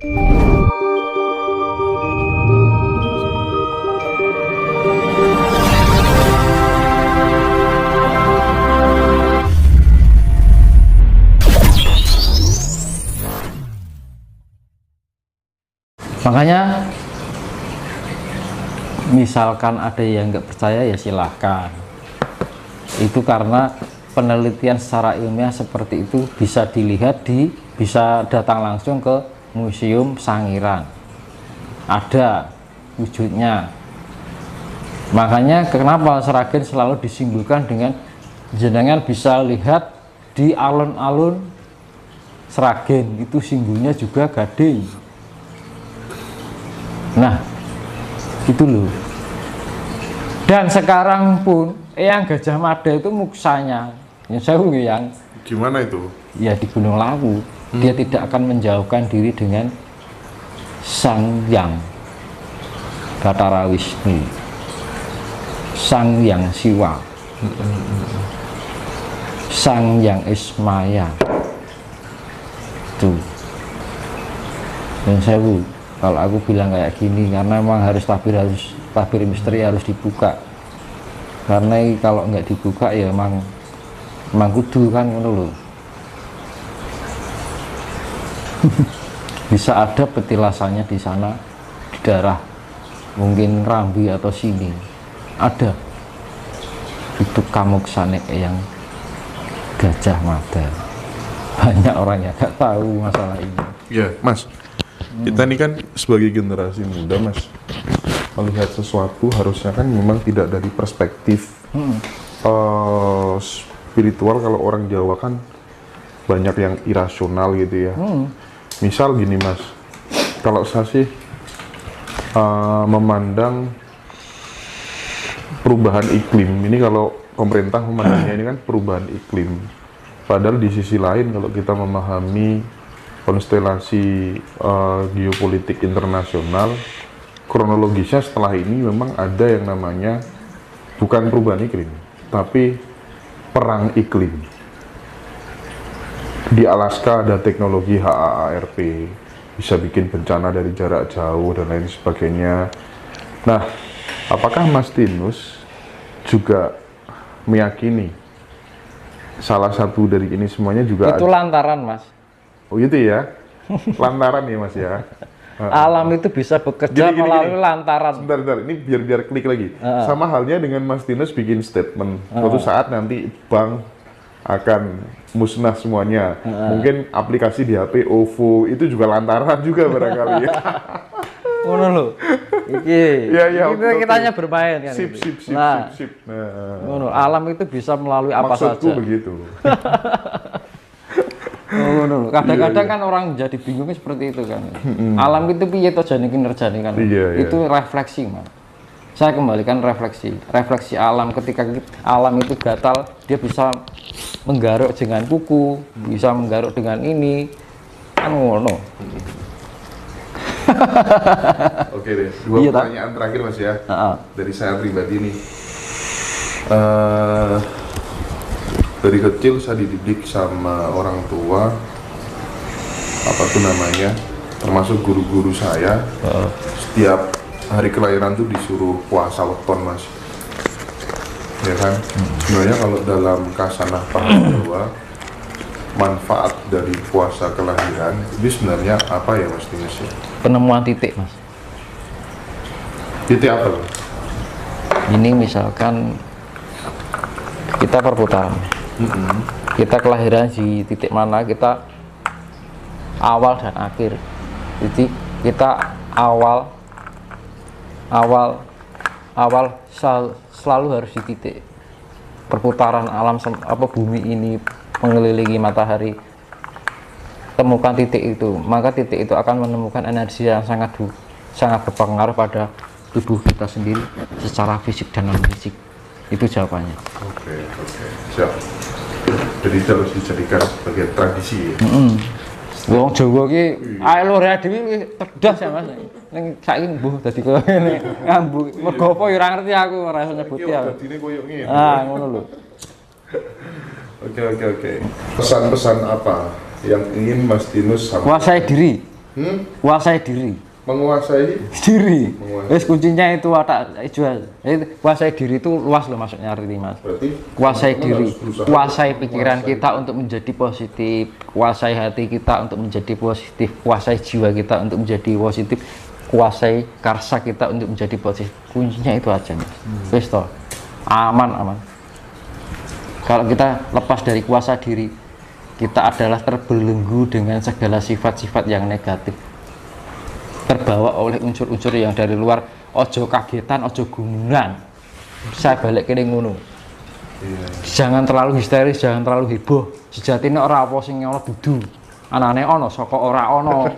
Makanya misalkan ada yang nggak percaya ya silahkan, itu karena penelitian secara ilmiah seperti itu bisa dilihat bisa datang langsung ke Museum Sangiran, ada wujudnya. Makanya kenapa Sragen selalu disimbolkan dengan jenengan bisa lihat di alun-alun Sragen itu simbolnya juga gading. Nah gitu loh. Dan sekarang pun Eyang Gajah Mada itu muksanya yang gimana itu? Ya di Gunung Lawu. Dia tidak akan menjauhkan diri dengan Sang Hyang Batara Wisnu, Sang Hyang Siwa, Sang Hyang Ismaya. Tuh. Dan sewu kalau aku bilang kayak gini karena memang harus tabir misteri harus dibuka, karena kalau nggak dibuka ya emang kudu kan ngono loh. Bisa ada petilasannya di sana, di daerah mungkin Rambi atau sini ada itu kamuksane yang Gajah Mada. Banyak orang yang nggak tahu masalah ini ya Mas. Kita ini kan sebagai generasi muda Mas, melihat sesuatu harusnya kan memang tidak dari perspektif spiritual. Kalau orang Jawa kan banyak yang irasional gitu ya. Misal gini Mas, kalau saya sih memandang perubahan iklim ini, kalau pemerintah memandangnya ini kan perubahan iklim, padahal di sisi lain kalau kita memahami konstelasi geopolitik internasional, kronologisnya setelah ini memang ada yang namanya bukan perubahan iklim tapi perang iklim. Di Alaska ada teknologi HAARP, bisa bikin bencana dari jarak jauh dan lain sebagainya. Nah, apakah Mas Tinus juga meyakini salah satu dari ini semuanya juga itu lantaran Mas? Oh gitu ya, lantaran ya Mas ya. Alam itu bisa bekerja melalui lantaran. Sebentar, ini biar klik lagi. Sama halnya dengan Mas Tinus bikin statement, suatu saat nanti bank akan musnah semuanya. Mungkin aplikasi di HP OVO itu juga lantaran juga barangkali ya. Ngono lho. Iki. Kita hanya bermain kan. Sip. Nah, ngono, alam itu bisa melalui apa saja. Maksudku begitu. Kadang-kadang kan orang jadi bingungnya seperti itu kan. Alam itu piye to jane kinerjane kan. Itu refleksi, Mas. Saya kembalikan refleksi alam. Ketika alam itu gatal, dia bisa menggaruk dengan kuku, bisa menggaruk dengan ini. Kan ngono. Oke deh, dua pertanyaan terakhir Mas ya. Dari saya pribadi nih. Dari kecil saya dididik sama orang tua, apa tuh namanya, termasuk guru-guru saya. Setiap hari kelahiran tuh disuruh puasa weton Mas, ya kan? Sebenarnya kalau dalam kasanah paham Jawa, manfaat dari puasa kelahiran itu sebenarnya apa ya Mas Tinus? Penemuan titik Mas. Titik apa? Ini misalkan kita perputaran. Kita kelahiran di titik mana, kita awal dan akhir. Jadi kita awal selalu harus di titik perputaran alam bumi ini mengelilingi matahari. Temukan titik itu, maka titik itu akan menemukan energi yang sangat berpengaruh pada tubuh kita sendiri secara fisik dan non fisik. Itu jawabannya. Oke, siap. Jadi terus dijadikan sebagai tradisi ya. Wong Jawa ki ae lho rek dhewe cerdas ya Mas. Ning saiki mbuh dadi koyo ngene ngambu. Mergo apa ya ora ngerti aku ora iso nyebuti ya. Dadine koyo ngene. Ngono lho. Oke. Pesan-pesan apa yang ingin Mas Tinus sampaikan? Kuasai diri. Kuasai diri. Menguasai Diri. Menguasai. Wes kuncinya itu ada jual. Kuasai diri itu luas loh maksudnya arti Mas. berarti Kuasai teman-teman diri, harus berusaha kuasai untuk pikiran menguasai. kita untuk menjadi positif, kuasai hati kita untuk menjadi positif, kuasai jiwa kita untuk menjadi positif, kuasai karsa kita untuk menjadi positif. Kuncinya itu aja Mas. Wes toh. Aman. Kalau kita lepas dari kuasa diri, kita adalah terbelenggu dengan segala sifat-sifat yang negatif, terbawa oleh unsur-unsur yang dari luar. Ojo kagetan, ojo gumungan. Saya balik ke ngono. Iya. Jangan terlalu histeris, jangan terlalu heboh. Sejatinya ora apa sing ono dudu. Anane ono, saka ora ono.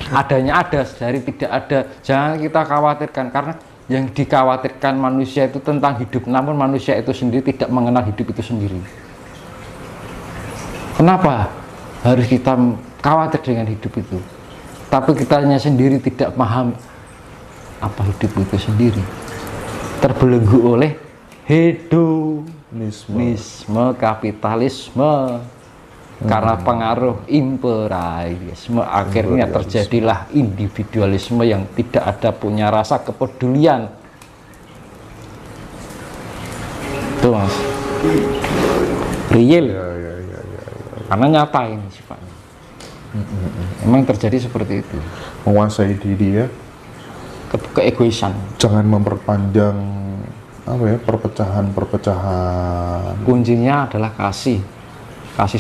Adanya ada, dari tidak ada. Jangan kita khawatirkan, karena yang dikhawatirkan manusia itu tentang hidup, namun manusia itu sendiri tidak mengenal hidup itu sendiri. Kenapa harus kita khawatir dengan hidup itu? Tapi kitanya sendiri tidak paham apa hidup itu sendiri. Terbelenggu oleh hedonisme, kapitalisme, karena pengaruh imperialisme, akhirnya terjadilah individualisme yang tidak ada punya rasa kepedulian. Itu Mas, real, Ya. karena nyata ini sifatnya. Memang terjadi seperti itu. Menguasai diri ya. Keegoisan. Jangan memperpanjang perpecahan. Kuncinya adalah kasih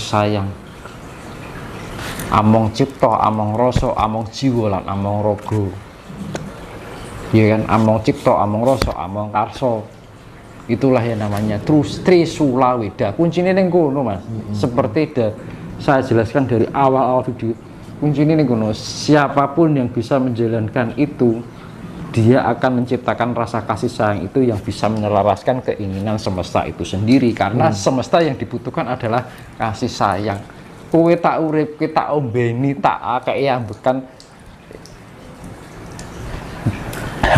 sayang. Among cipta, among rasa, among jiwa lan among rogo. Ya kan, among cipta, among rasa, among karso. Itulah yang namanya Trisula Weda. Kuncinya ning kono Mas. Seperti saya jelaskan dari awal video. Kuncinya ning kono. Siapapun yang bisa menjalankan itu, dia akan menciptakan rasa kasih sayang itu yang bisa menyelaraskan keinginan semesta itu sendiri. Karena semesta yang dibutuhkan adalah kasih sayang. Kowe tak urip, kita ombeni, tak akei ambekan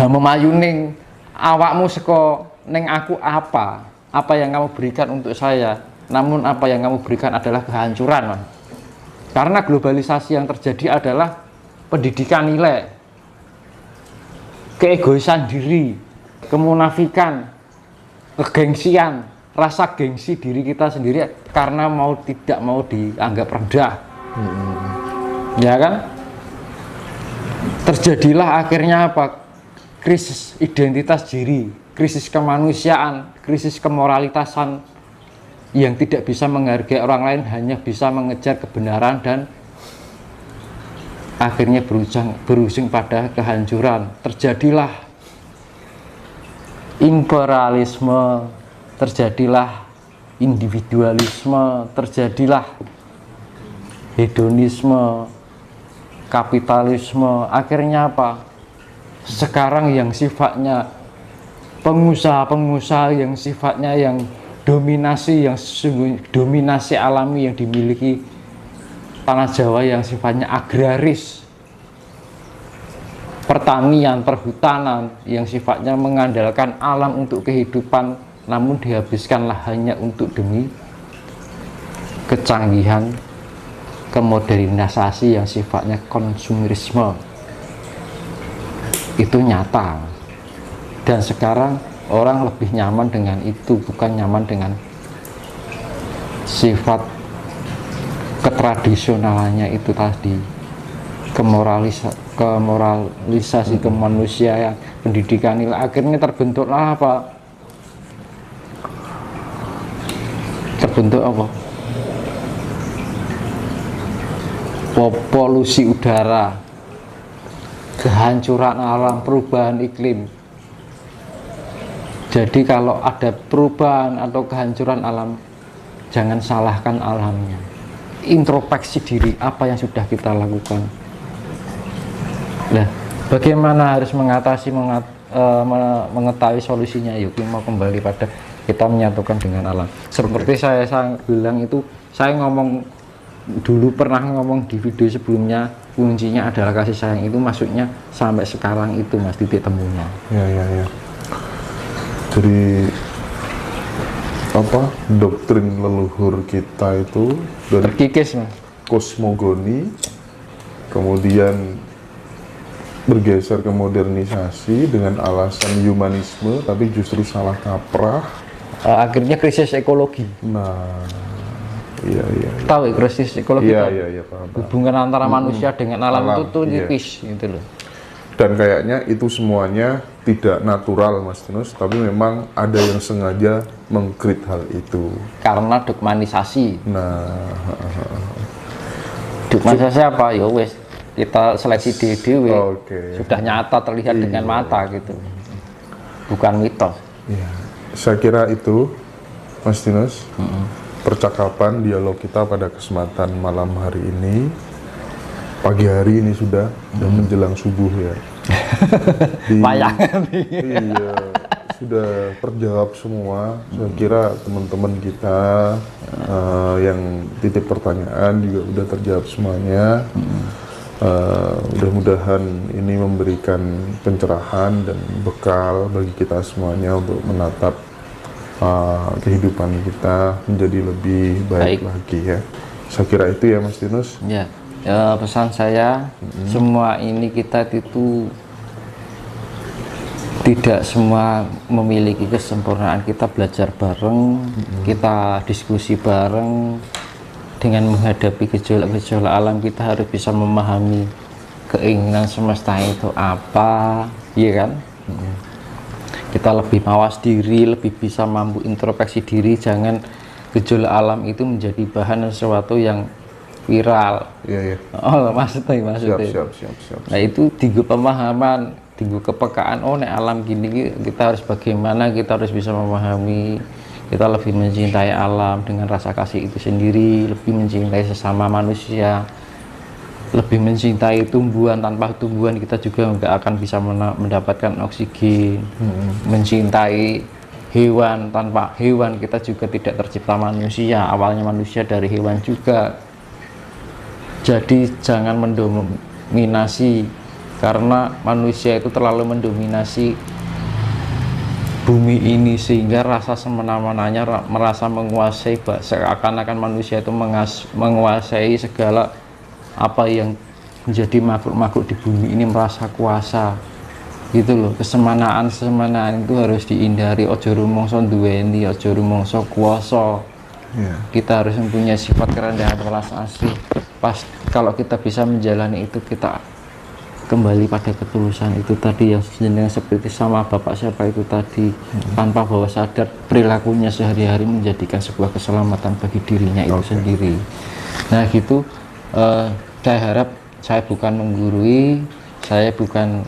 memayuning awakmu seko neng aku apa yang kamu berikan untuk saya, namun apa yang kamu berikan adalah kehancuran Mas. Karena globalisasi yang terjadi adalah pendidikan nilai, keegoisan diri, kemunafikan, kegengsian, rasa gengsi diri kita sendiri karena tidak mau dianggap rendah. Ya kan? Terjadilah akhirnya apa? Krisis identitas diri, krisis kemanusiaan, krisis kemoralitasan yang tidak bisa menghargai orang lain, hanya bisa mengejar kebenaran dan akhirnya berujung pada kehancuran. Terjadilah imperialisme, terjadilah individualisme, terjadilah hedonisme, kapitalisme. Akhirnya apa? Sekarang yang sifatnya pengusaha yang sifatnya yang dominasi, yang sesungguhnya dominasi alami yang dimiliki tanah Jawa yang sifatnya agraris, pertanian, perhutanan yang sifatnya mengandalkan alam untuk kehidupan, namun dihabiskanlah hanya untuk demi kecanggihan, kemodernisasi yang sifatnya konsumerisme. Itu nyata, dan sekarang orang lebih nyaman dengan itu, bukan nyaman dengan sifat ketradisionalannya itu tadi, kemoralisasi kemanusiaan, pendidikan nilai. Akhirnya terbentuklah apa? Terbentuk apa? Polusi udara, kehancuran alam, perubahan iklim. Jadi kalau ada perubahan atau kehancuran alam, jangan salahkan alamnya. Introspeksi diri, apa yang sudah kita lakukan. Nah, bagaimana harus mengatasi, mengetahui solusinya? Yuk, mau kembali pada kita menyatukan dengan alam. Seperti saya bilang itu, saya ngomong dulu, pernah ngomong di video sebelumnya, kuncinya adalah kasih sayang. Itu maksudnya sampai sekarang itu Mas, titik temunya. Ya. Jadi apa, doktrin leluhur kita itu dari terkikis Mas, kosmogoni, kemudian bergeser ke modernisasi dengan alasan humanisme, tapi justru salah kaprah. Akhirnya krisis ekologi. Nah, iya. Tahu ya, krisis ekologi? Iya, paham. Hubungan antara manusia dengan alam itu tuh iya. tipis gitu loh. Dan kayaknya itu semuanya tidak natural, Mas Tinus, tapi memang ada yang sengaja mengkrit hal itu. Karena dogmanisasi. Nah, Dogmanisasi apa? Ya wes, kita seleksi dewe. Oke. Sudah nyata terlihat dengan mata gitu. Bukan mitos. Ya, saya kira itu, Mas Tinus, percakapan dialog kita pada kesempatan malam hari ini. Pagi hari ini sudah menjelang subuh ya. Bayangan. Iya, sudah terjawab semua. Saya kira teman-teman kita yang titip pertanyaan juga udah terjawab semuanya. Mudah-mudahan ini memberikan pencerahan dan bekal bagi kita semuanya untuk menatap kehidupan kita menjadi lebih baik lagi ya. Saya kira itu ya, Mas Tinus. Ya, pesan saya, semua ini kita itu tidak semua memiliki kesempurnaan. Kita belajar bareng, kita diskusi bareng. Dengan menghadapi gejolak-gejolak alam, kita harus bisa memahami keinginan semesta itu apa, iya kan? Kita lebih mawas diri, lebih bisa mampu introspeksi diri. Jangan gejolak alam itu menjadi bahan sesuatu yang viral. Iya. Oh, maksudnya. Siap. Nah, itu tinggu pemahaman, tinggu kepekaan. Oh, nek alam gini, kita harus bagaimana? Kita harus bisa memahami. Kita lebih mencintai alam dengan rasa kasih itu sendiri, lebih mencintai sesama manusia, lebih mencintai tumbuhan. Tanpa tumbuhan kita juga nggak akan bisa mendapatkan oksigen. Mencintai hewan, tanpa hewan kita juga tidak tercipta manusia. Awalnya manusia dari hewan juga. Jadi jangan mendominasi, karena manusia itu terlalu mendominasi bumi ini sehingga rasa semena-menanya merasa menguasai, seakan-akan manusia itu menguasai segala apa yang menjadi makhluk-makhluk di bumi ini, merasa kuasa gitu loh. Kesemanaan itu harus dihindari. Ojo rumangsa duweni, ojo rumangsa kuwasa. Kita harus mempunyai sifat kerendahan welas asih. Kalau kita bisa menjalani itu, kita kembali pada ketulusan itu tadi yang seperti sama bapak siapa itu tadi, tanpa bawah sadar perilakunya sehari-hari menjadikan sebuah keselamatan bagi dirinya itu sendiri. Nah gitu, saya harap saya bukan menggurui,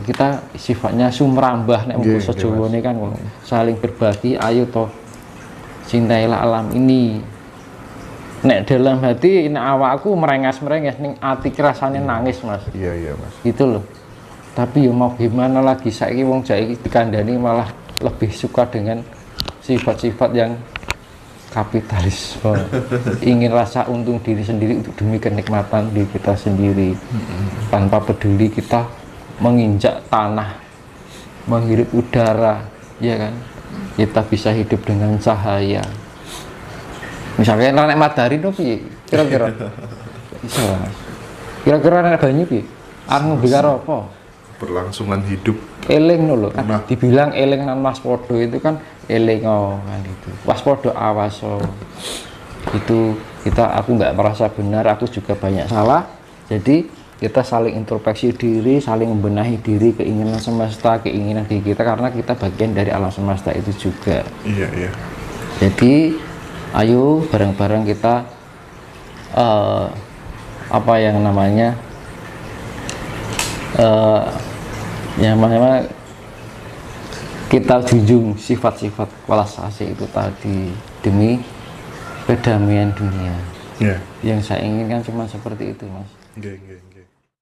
kita sifatnya sumrambah nek basa Jawa ini kan saling berbagi. Ayo toh cintailah alam ini. Nek dalam hati, nek awakku merengas ning ati rasanya nangis, Mas. Iya, Mas. Gitu loh. Tapi ya mau gimana lagi, saiki wong jai dikandani malah lebih suka dengan sifat-sifat yang kapitalis. Ingin rasa untung diri sendiri untuk demi kenikmatan diri kita sendiri. Tanpa peduli kita menginjak tanah, menghirup udara, ya kan? Kita bisa hidup dengan cahaya. Misalnya nek matahari itu piye? Kira-kira bisa, Mas. Kira-kira nek banyu piye? Arep ngombe karo apa? Berlangsungan hidup. Eling lho kan. Dibilang eling nang waspada itu kan eling kan itu. Waspada awaso. Itu aku nggak merasa benar, aku juga banyak salah. Jadi kita saling introspeksi diri, saling membenahi diri, keinginan semesta, keinginan diri kita, karena kita bagian dari alam semesta itu juga. Iya. Jadi ayo bareng-bareng kita apa yang namanya kita junjung sifat-sifat welas asih itu tadi demi kedamaian dunia. Yang saya inginkan cuma seperti itu, Mas. Nggih.